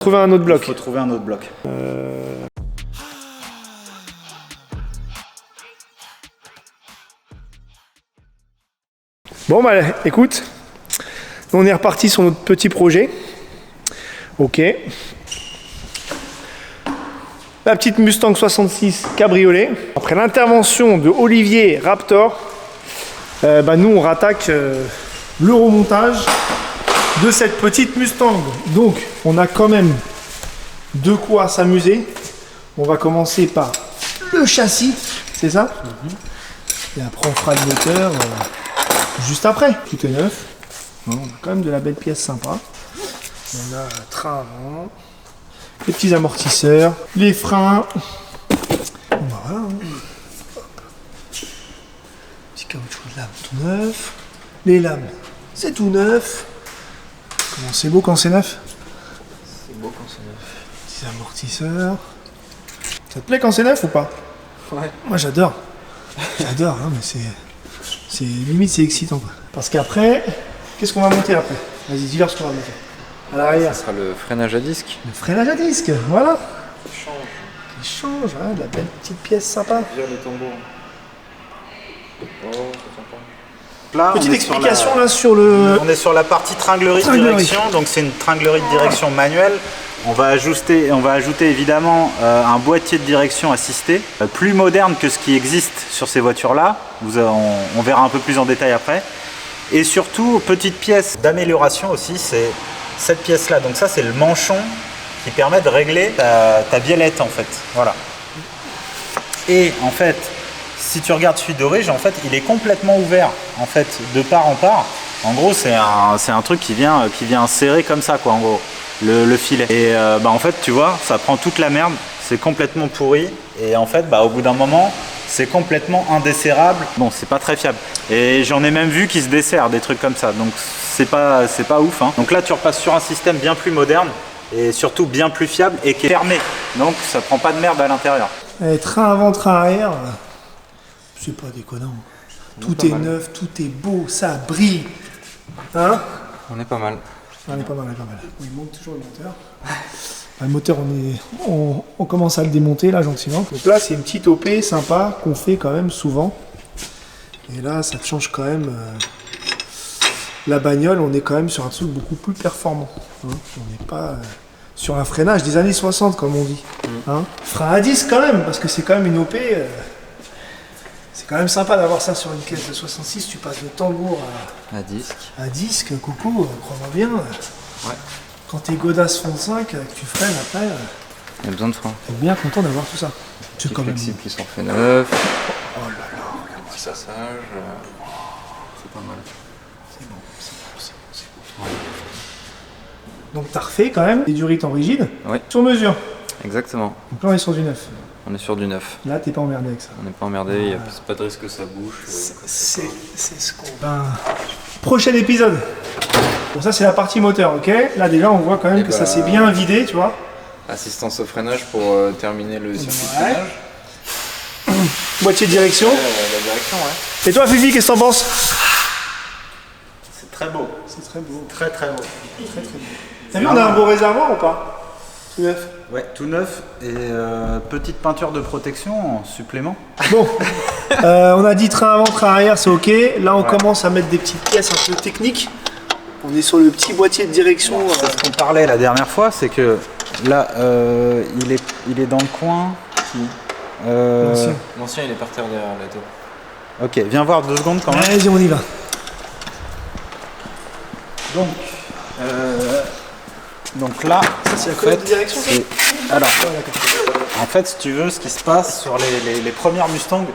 Trouver un autre bloc. Il faut trouver un autre bloc. Bon bah écoute, on est reparti sur notre petit projet. Ok. La petite Mustang 66 cabriolet. Après l'intervention de Olivier Raptor, nous on rattaque le remontage de cette petite Mustang. Donc on a quand même de quoi s'amuser. On va commencer par le châssis, c'est ça? Et après on fera le moteur juste après. Tout est neuf. On a quand même de la belle pièce sympa. On a un train avant, les petits amortisseurs, les freins. Voilà. Hop. Petit caoutchouc de lame tout neuf. Les lames, c'est tout neuf. Comment c'est beau quand c'est neuf? C'est beau quand c'est neuf. Petits amortisseurs. Ça te plaît quand c'est neuf ou pas? Ouais. Moi j'adore. J'adore, hein, mais c'est limite c'est excitant quoi. Parce qu'après, qu'est-ce qu'on va monter après? Vas-y, dis-leur ce qu'on va monter. À l'arrière. Ça sera le freinage à disque. Le freinage à disque, voilà. Change. Il change, hein, de la belle petite pièce sympa. Vire le tambour. Oh, c'est sympa. Là, Petite on est explication là sur le... On est sur la partie tringlerie de direction, donc c'est une tringlerie de direction manuelle. On va ajouter évidemment un boîtier de direction assisté, plus moderne que ce qui existe sur ces voitures-là. On verra un peu plus en détail après. Et surtout, petite pièce d'amélioration aussi, c'est cette pièce-là. Donc ça, c'est le manchon qui permet de régler ta biellette en fait. Voilà. Et en fait, si tu regardes celui d'origine, en fait, il est complètement ouvert en fait de part en part. En gros, c'est un truc qui vient serrer comme ça, quoi, en gros, le filet. Et en fait, tu vois, ça prend toute la merde, c'est complètement pourri. Et en fait, au bout d'un moment, c'est complètement indesserrable. Bon, c'est pas très fiable. Et j'en ai même vu qui se desserrent, des trucs comme ça. Donc, c'est pas ouf, hein. Donc là, tu repasses sur un système bien plus moderne et surtout bien plus fiable et qui est fermé. Donc, ça prend pas de merde à l'intérieur. Train avant, train arrière, c'est pas déconnant. Tout est neuf, tout est beau, ça brille. Hein? On est pas mal. On est pas mal, pas mal. Il monte toujours le moteur. Le moteur, on commence à le démonter là gentiment. Donc là, c'est une petite OP sympa qu'on fait quand même souvent. Et là, ça te change quand même. La bagnole, on est quand même sur un truc beaucoup plus performant. Hein, on n'est pas sur un freinage des années 60, comme on dit. Hein, frein à disque quand même, parce que c'est quand même une OP. C'est quand même sympa d'avoir ça sur une caisse de 66. Tu passes de tambour À disque. à disque, coucou, crois-moi bien. Ouais. Quand t'es Godas 35, que tu freines après, Il y a besoin de frein. t'es bien content d'avoir tout ça. C'est Petit quand même... flexible qui sont fait neuf. Oh là là, regarde Petit passage. C'est pas mal. c'est bon, c'est bon, c'est bon, c'est bon. Donc t'as refait quand même des durites en rigide, Ouais. sur mesure. Exactement. Donc là on est sur du neuf. On est sur du neuf. Là t'es pas emmerdé avec ça. On n'est pas emmerdé, c'est pas de risque que ça bouge. C'est ce qu'on... prochain épisode. Bon ça c'est la partie moteur, ok? Là déjà on voit quand même que ça s'est bien vidé, tu vois. Assistance au freinage pour terminer le circuit de Ouais. freinage. Boîtier de direction. La direction, ouais. Et toi Fifi, qu'est-ce que t'en penses? C'est très beau. C'est très beau. Très très beau. Très très beau. T'as vu on a un beau réservoir ou pas? Tout neuf. Ouais, tout neuf et petite peinture de protection en supplément. Bon, on a dit train avant, train arrière, c'est ok. Là, on commence à mettre des petites pièces un peu techniques. On est sur le petit boîtier de direction. C'est ce qu'on parlait la dernière fois, c'est que là, il est dans le coin. L'ancien, il est par terre derrière la tour. Ok, viens voir 2 secondes quand même. Vas-y, on y va. Donc là, C'est la colonne de direction, ça? alors, en fait, si tu veux, ce qui se passe sur les premières Mustangs,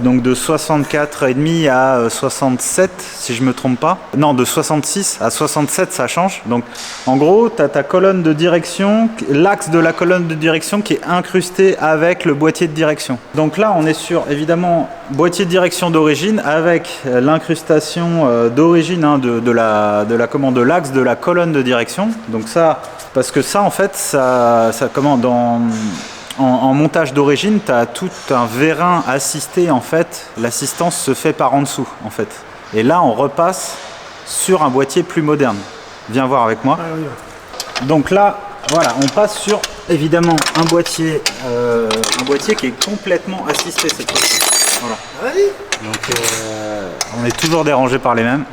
donc de 64,5 à 67, si je me trompe pas. Non, de 66 à 67, ça change. Donc, en gros, tu as ta colonne de direction, l'axe de la colonne de direction qui est incrusté avec le boîtier de direction. Donc là, on est sur, évidemment, boîtier de direction d'origine avec l'incrustation d'origine de l'axe de la colonne de direction. Donc ça, parce que ça, en fait, en montage d'origine, tu as tout un vérin assisté, en fait. L'assistance se fait par en dessous, en fait. Et là, on repasse sur un boîtier plus moderne. Viens voir avec moi. Ah, oui, oui. Donc là, voilà, on passe sur évidemment un boîtier qui est complètement assisté cette fois-ci. Voilà. Donc on est toujours dérangé par les mêmes.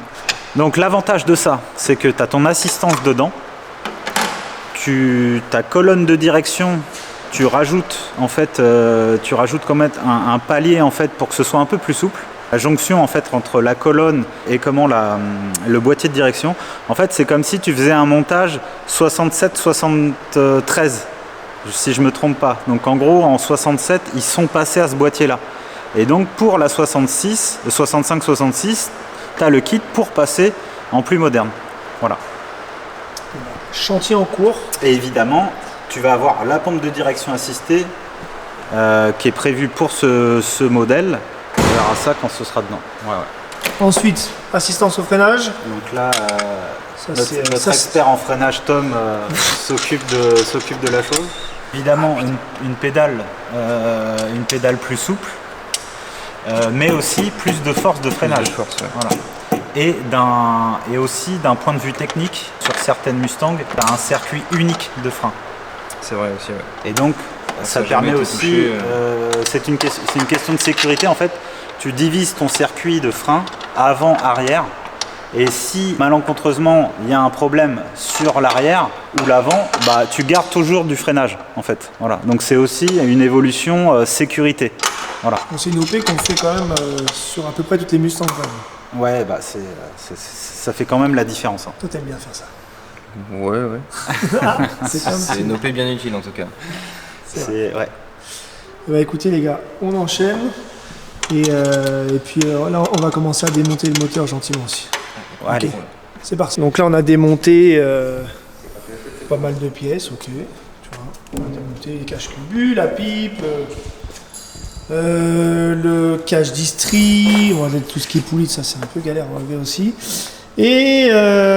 Donc l'avantage de ça, c'est que tu as ton assistance dedans. Ta colonne de direction, tu rajoutes en fait, comme un palier en fait pour que ce soit un peu plus souple. La jonction en fait entre la colonne et le boîtier de direction, en fait c'est comme si tu faisais un montage 67-73, si je me trompe pas. Donc en gros en 67 ils sont passés à ce boîtier là. Et donc pour la 65-66, tu as le kit pour passer en plus moderne. Voilà. Chantier en cours. Et évidemment, tu vas avoir la pompe de direction assistée qui est prévue pour ce modèle. On verra ça quand ce sera dedans. Ouais. Ensuite, assistance au freinage. Donc là, notre expert en freinage, Tom, s'occupe de la chose. Évidemment, une pédale plus souple, mais aussi plus de force de freinage. Voilà. Et aussi d'un point de vue technique, sur certaines Mustang, tu as un circuit unique de frein. C'est vrai aussi, ouais. Et donc, ça permet aussi, c'est une question de sécurité en fait, tu divises ton circuit de frein avant-arrière, et si malencontreusement il y a un problème sur l'arrière ou l'avant, bah, tu gardes toujours du freinage en fait. Voilà. Donc c'est aussi une évolution sécurité. Voilà. C'est une OP qu'on fait quand même sur à peu près toutes les Mustangs quand même. Ouais, bah ça fait quand même la différence. Hein. Toi t'aimes bien faire ça. Ouais. C'est une OP bien utile en tout cas. Ouais. Bah écoutez les gars, on enchaîne et puis là on va commencer à démonter le moteur gentiment aussi. Ouais, allez. C'est parti. Donc là on a démonté pas mal de pièces, ok. Tu vois, on a démonté les caches-cubus, la pipe, le cache distri, on va mettre tout ce qui est poulie, ça c'est un peu galère à enlever aussi. Et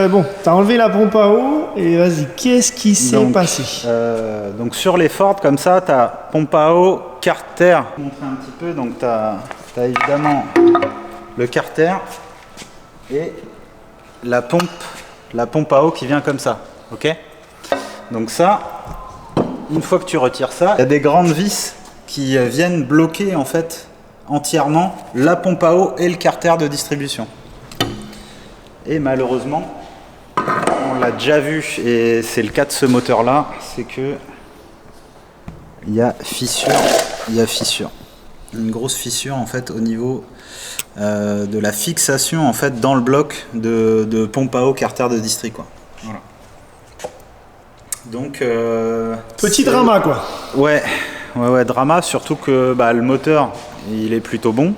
bon, t'as enlevé la pompe à eau et vas-y, qu'est-ce qui s'est passé? Donc sur les Ford comme ça, t'as pompe à eau, carter. Je vais montrer un petit peu, donc t'as évidemment le carter et la pompe à eau qui vient comme ça, ok? Donc ça, une fois que tu retires ça, il y a des grandes vis qui viennent bloquer en fait entièrement la pompe à eau et le carter de distribution. Et malheureusement, on l'a déjà vu, et c'est le cas de ce moteur là, c'est que il y a fissure, une grosse fissure en fait au niveau de la fixation en fait dans le bloc de pompe à eau carter de distri quoi. Voilà. Donc petit drama quoi. Ouais, drama, surtout que le moteur il est plutôt bon.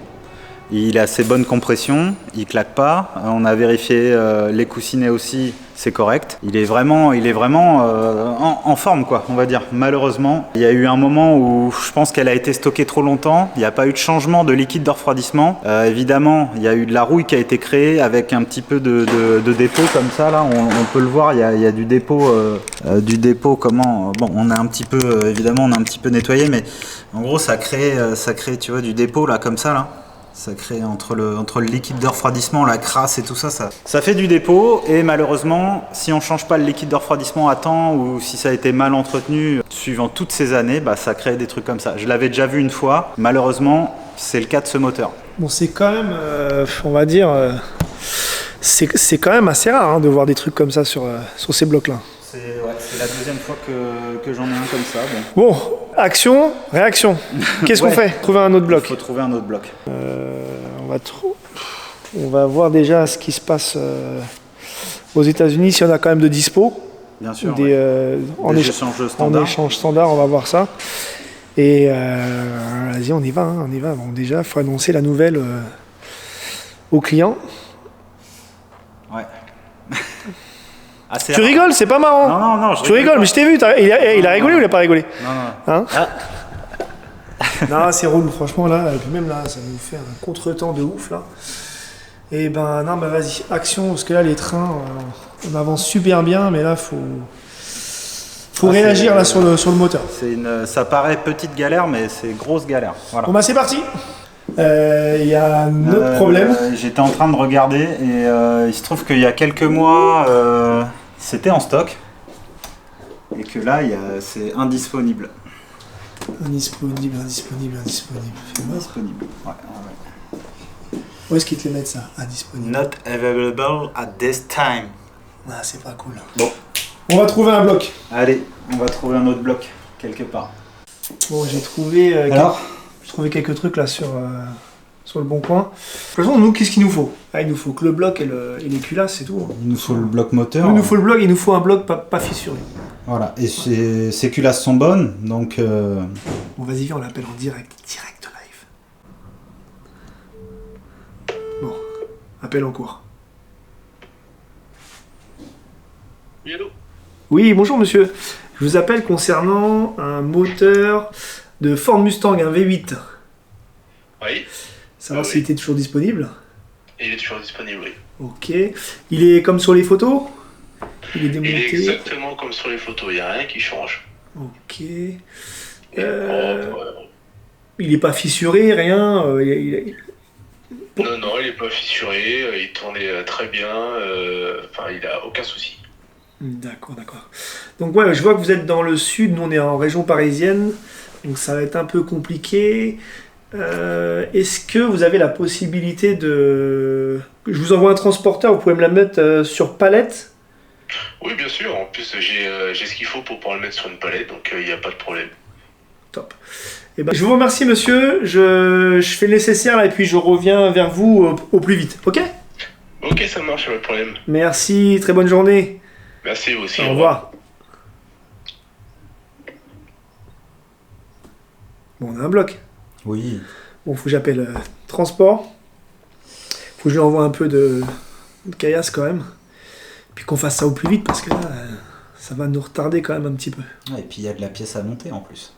Il a assez bonne compression, il claque pas. On a vérifié les coussinets aussi, c'est correct. Il est vraiment en forme quoi, on va dire. Malheureusement, il y a eu un moment où je pense qu'elle a été stockée trop longtemps. Il n'y a pas eu de changement de liquide de refroidissement. Évidemment, il y a eu de la rouille qui a été créée avec un petit peu de dépôt comme ça. Là, on peut le voir. Il y a du dépôt, Comment bon, on a un petit peu, évidemment, on a un petit peu nettoyé, mais en gros, ça crée, tu vois, du dépôt là, comme ça là. Ça crée entre le liquide de refroidissement, la crasse et tout ça, ça fait du dépôt. Et malheureusement, si on ne change pas le liquide de refroidissement à temps ou si ça a été mal entretenu suivant toutes ces années, ça crée des trucs comme ça. Je l'avais déjà vu une fois. Malheureusement, c'est le cas de ce moteur. Bon, c'est quand même, on va dire, c'est quand même assez rare de voir des trucs comme ça sur ces blocs-là. C'est la deuxième fois que j'en ai un comme ça. Bon, action, réaction. Qu'est-ce qu'on fait? Trouver un autre bloc. Il faut trouver un autre bloc. On va voir déjà ce qui se passe aux États-Unis, si on a quand même de dispo. Bien sûr. En échange standard, on va voir ça. Et vas-y, on y va. Bon, déjà, il faut annoncer la nouvelle au client. Ouais. Tu rigoles, c'est pas marrant. Non, tu rigoles, mais je t'ai vu. Il a rigolé ou il a pas rigolé? Non. Hein? Non, c'est relou, franchement, là. Et puis même là, ça nous fait un contretemps de ouf, là. Et vas-y, action, parce que là, les trains, on avance super bien, mais là, faut réagir là sur le moteur. Ça paraît petite galère, mais c'est grosse galère. Voilà. Bon, c'est parti. Il y a un autre problème. J'étais en train de regarder et il se trouve qu'il y a quelques mois, c'était en stock. et que là c'est indisponible. Indisponible. Indisponible. Ouais. Où est-ce qu'ils te les mettent ça? Indisponible. Not available at this time. Ah, c'est pas cool. Bon. On va trouver un bloc. Allez, on va trouver un autre bloc quelque part. Bon, j'ai trouvé, quelques trucs là sur le bon coin. De toute façon, nous, qu'est-ce qu'il nous faut? Il nous faut que le bloc et les culasses, c'est tout. Il nous faut le bloc moteur. Il nous faut le bloc, il nous faut un bloc pas fissuré. Voilà, et ces culasses sont bonnes, donc... Bon, vas-y, viens, on l'appelle en direct live. Bon, appel en cours. Oui, allô? Oui, bonjour monsieur. Je vous appelle concernant un moteur de Ford Mustang, un V8. Oui. Savoir Oui. s'il était toujours disponible. Il est toujours disponible, oui. Ok. Il est comme sur les photos? Il est Il démonté. est exactement comme sur les photos, il n'y a rien qui change. Ok. Il est propre. Il est pas fissuré, rien. Non, non, il n'est pas fissuré, il tournait très bien, il n'a aucun souci. D'accord. Donc ouais, je vois que vous êtes dans le sud, nous on est en région parisienne, donc ça va être un peu compliqué. Est-ce que vous avez la possibilité de... Je vous envoie un transporteur, vous pouvez me la mettre sur palette? Oui, bien sûr, en plus j'ai ce qu'il faut pour pouvoir le mettre sur une palette, donc il n'y a pas de problème. Top. Eh ben, je vous remercie monsieur, je fais le nécessaire là, et puis je reviens vers vous au plus vite, ok? Ok, ça marche, pas de problème. Merci, très bonne journée. Merci, vous aussi. Au revoir. Bon, on a un bloc. Oui. Bon, faut que j'appelle transport. Faut que je lui envoie un peu de caillasse quand même. Puis qu'on fasse ça au plus vite parce que là, ça va nous retarder quand même un petit peu. Et puis il y a de la pièce à monter en plus.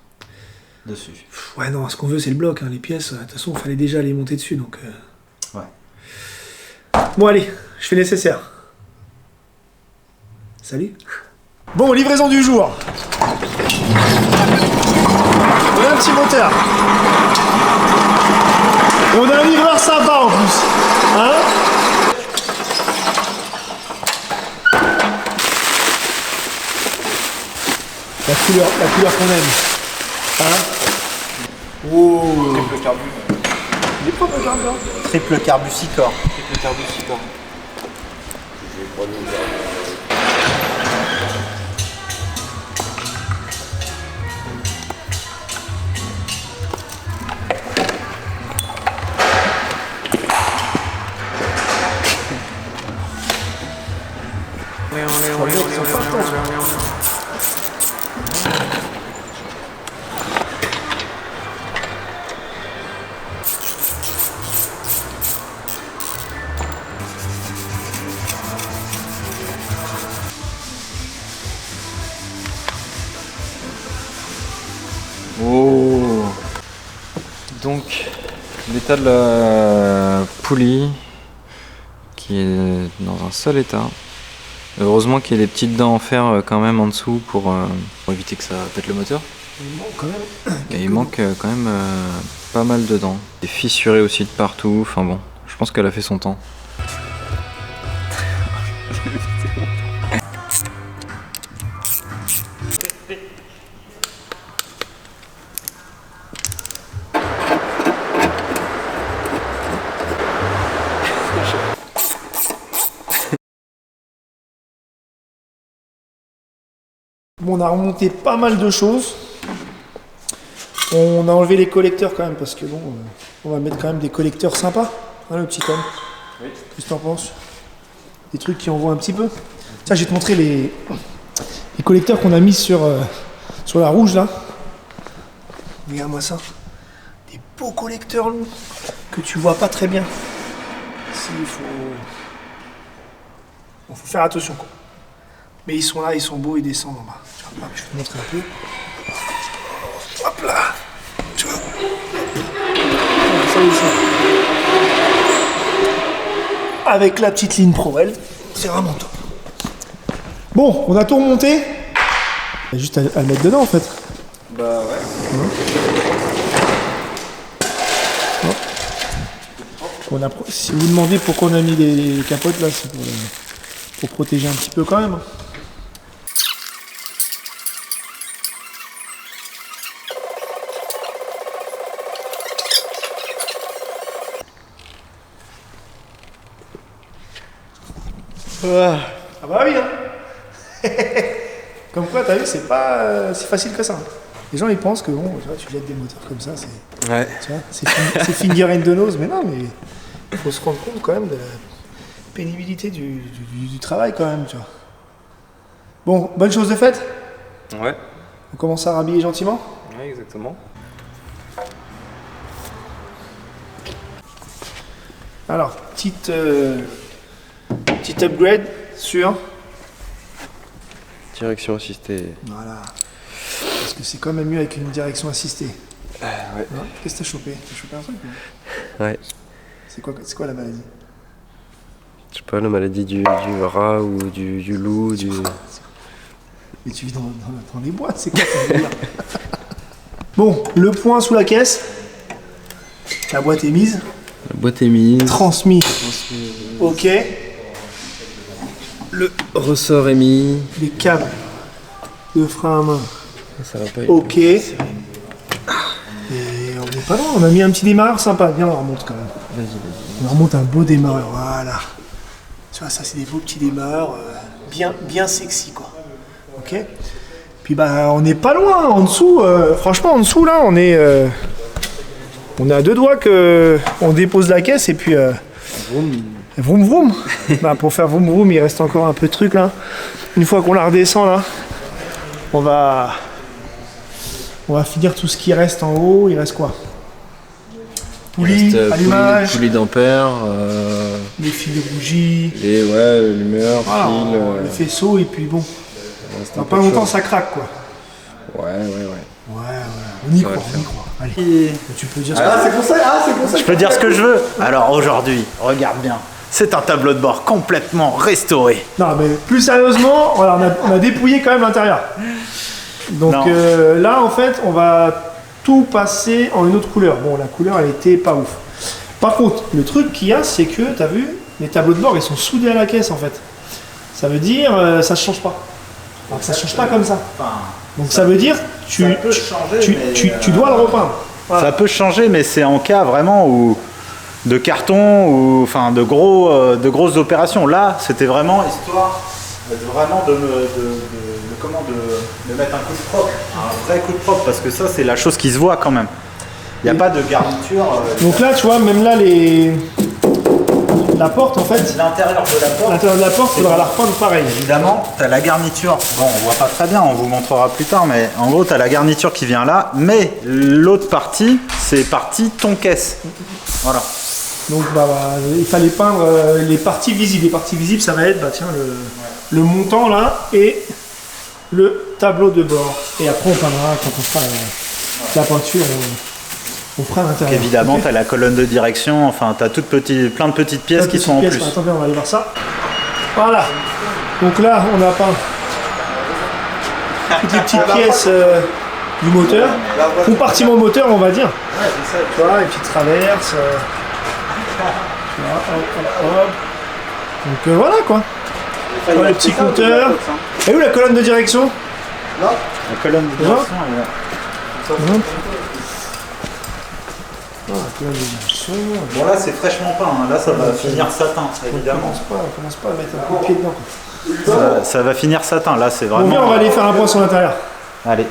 Dessus. Ouais, non, ce qu'on veut c'est le bloc. Hein. Les pièces, de toute façon, il fallait déjà les monter dessus. Donc, Ouais. Bon, allez, je fais nécessaire. Salut. Bon, livraison du jour. On a un petit moteur. Et on a un livreur sympa en plus. Hein? La couleur qu'on aime. Hein? Wow. Triple carbu. Il est propre le carburant. Triple carbucicor. Le carbucicor. Oh. Donc l'état de la poulie qui est dans un sale état. Heureusement qu'il y a des petites dents en fer quand même en dessous pour éviter que ça pète le moteur. Il manque quand même. Et il manque quand même pas mal de dents. Et fissuré aussi de partout. Enfin bon, je pense qu'elle a fait son temps. Bon, on a remonté pas mal de choses. On a enlevé les collecteurs quand même parce que bon, on va mettre quand même des collecteurs sympas, hein, le petit homme. Oui. Qu'est-ce que t'en penses? Des trucs qui envoient un petit peu. Tiens, je vais te montrer les collecteurs qu'on a mis sur la rouge là. Regarde-moi ça. Des beaux collecteurs lourds que tu vois pas très bien. Ici, il faut faire attention quoi. Mais ils sont là, ils sont beaux, ils descendent en bas. Tu vois, je vais te montrer un peu. Hop là. Tu vois. Ça aussi. Avec la petite ligne Proel, c'est vraiment top. Bon, on a tout remonté. Il y a juste à le mettre dedans en fait. Bah ouais. Si vous demandez pourquoi on a mis les capotes là, c'est pour protéger un petit peu quand même. Ah bah oui, hein. Comme quoi, t'as vu, c'est pas si facile que ça. Les gens, ils pensent que bon, tu vois, tu jettes des moteurs comme ça, c'est... Ouais. Tu vois, c'est finger and the nose, mais non, mais il faut se rendre compte quand même de la pénibilité du travail quand même, tu vois. Bon, bonne chose de faite. Ouais. On commence à rhabiller gentiment. Ouais, exactement. Alors, petite upgrade sur... Direction assistée. Voilà. Parce que c'est quand même mieux avec une direction assistée. Ouais. Hein, qu'est-ce que t'as chopé? T'as chopé un truc ou... Ouais. C'est quoi la maladie? Je sais pas, la maladie du rat ou du loup, du... Mais tu vis dans les bois, c'est quoi ça veut dire? Bon, le point sous la caisse. La boîte est mise. La boîte est mise. Transmis. Ok. Le ressort est mis. Les câbles de frein à main. Ça va pas. Ok. Et on n'est pas loin, on a mis un petit démarreur sympa. Viens, on remonte quand même. Vas-y. On remonte un beau démarreur, voilà. Tu vois, ça c'est des beaux petits démarreurs, bien sexy quoi. Ok. Puis bah on n'est pas loin, en dessous, franchement en dessous là, on est à deux doigts que on dépose la caisse et puis vroom vroom. Bah, pour faire vroom vroom, il reste encore un peu de truc là. Une fois qu'on la redescend là, on va finir tout ce qui reste en haut. Il reste quoi? Poulie, allumage, Poulie d'ampère. les fils de bougie, Et ouais, lumière, voilà, fil. le faisceau et puis bon, Reste dans un pas peu de longtemps choses. ça craque quoi. Ouais. Ouais, on y Ça va croit, le on y croit. Allez, tu peux dire Ah, c'est pour ça. Je peux dire ce que je veux. Alors aujourd'hui, regarde bien. C'est un tableau de bord complètement restauré. Non, mais plus sérieusement, voilà, on a dépouillé quand même l'intérieur. Donc Non. là, en fait, on va tout passer en une autre couleur. Bon, la couleur, elle était pas ouf. Par contre, le truc qu'il y a, c'est que, t'as vu, les tableaux de bord, ils sont soudés à la caisse, en fait. Ça veut dire, ça change pas. Alors, ça change pas comme ça. Donc ça veut dire, tu dois le repeindre. Voilà. Ça peut changer, mais c'est en cas vraiment où de carton ou enfin de grosses opérations. Là, c'était vraiment histoire de mettre un coup de propre, un vrai coup de propre, parce que ça c'est la chose qui se voit quand même. Il n'y a pas de garniture. Donc là, tu vois, même là, la porte, en fait, L'intérieur de la porte. l'intérieur de la porte, il faudra la repeindre pareil. Évidemment, tu as la garniture. Bon, on voit pas très bien, on vous montrera plus tard, mais en gros, tu as la garniture qui vient là, mais l'autre partie, c'est partie ton caisse. Voilà. Donc bah, il fallait peindre les parties visibles. Les parties visibles, ça va être bah, tiens, le montant là et le tableau de bord. Et après, on peindra quand on fera la peinture. On fera l'intérieur. Évidemment, Ok. tu as la colonne de direction, enfin, tu as plein de petites pièces qui sont en plus. Attendez, on va aller voir ça. Voilà. Donc là, on a peint toutes les petites pièces du moteur. Compartiment moteur, on va dire. Tu vois, et puis traverse. Tu vois, hop. Donc voilà quoi. Voilà, les petits compteurs. Et où la colonne de direction? La colonne de direction, elle est là. Hop. Ah, la colonne de direction. Bon, là, c'est fraîchement peint, hein. Là, ça va finir satin, évidemment. On commence pas à mettre un coup de pied dedans. Quoi. Ça va finir satin, là, c'est Bon, vraiment. viens, on va aller faire un point sur l'intérieur. Allez.